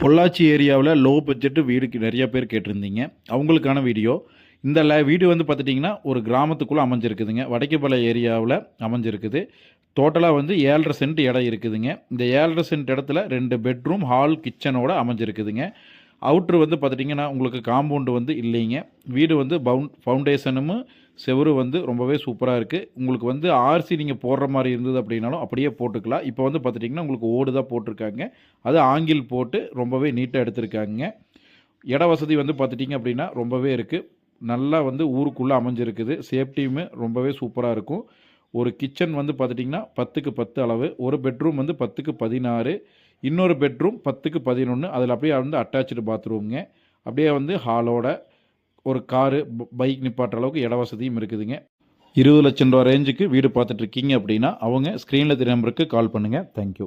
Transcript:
பொள்ளாச்சி ஏரியாவில் low budget வீடுக்கு நிறைய பேர் கேட்டிருந்தீங்க. அவங்களுக்கான வீடியோ. இந்த வீடியோ வந்து பார்த்துட்டிங்கன்னா, ஒரு கிராமத்துக்குள்ளே அமைஞ்சிருக்குதுங்க. வடக்குப்பளை ஏரியாவில் அமைஞ்சிருக்குது. டோட்டலாக வந்து 7.5 சென்ட் இடம் இருக்குதுங்க. இந்த 7.5 சென்ட் இடத்துல 2 பெட்ரூம், ஹால், கிச்சனோட அமைஞ்சிருக்குதுங்க. அவுட்ரு வந்து பார்த்துட்டிங்கன்னா, உங்களுக்கு காம்பவுண்டு வந்து இல்லைங்க. வீடு வந்து ஃபவுண்டேஷனும் செவுரு வந்து ரொம்பவே சூப்பராக இருக்குது. உங்களுக்கு வந்து ஆர்சி நீங்கள் போடுற மாதிரி இருந்தது அப்படின்னாலும் அப்படியே போட்டுக்கலாம். இப்போ வந்து பார்த்துட்டிங்கன்னா, உங்களுக்கு ஓடு தான் போட்டிருக்காங்க. அது ஆங்கில் போட்டு ரொம்பவே நீட்டாக எடுத்திருக்காங்க. இட வசதி வந்து பார்த்துட்டிங்க அப்படின்னா ரொம்பவே இருக்குது. நல்லா வந்து ஊருக்குள்ளே அமைஞ்சிருக்குது. சேஃப்டியுமே ரொம்பவே சூப்பராக இருக்கும். ஒரு கிச்சன் வந்து பார்த்துட்டிங்கன்னா 10க்கு 10 அளவு. ஒரு பெட்ரூம் வந்து 10க்கு 16. இன்னொரு பெட்ரூம் 10க்கு 11. அதில் அப்படியே வந்து அட்டாச்சு பாத்ரூம்ங்க. அப்படியே வந்து ஹாலோட ஒரு காரு, பைக் நிப்பாட்டுற அளவுக்கு இட வசதியும் இருக்குதுங்க. 20 லட்சம் ரூபா ரேஞ்சுக்கு வீடு பார்த்துட்ருக்கீங்க அப்படின்னா அவங்க ஸ்க்ரீனில் தெரிய நம்பருக்கு கால் பண்ணுங்கள். தேங்க்யூ.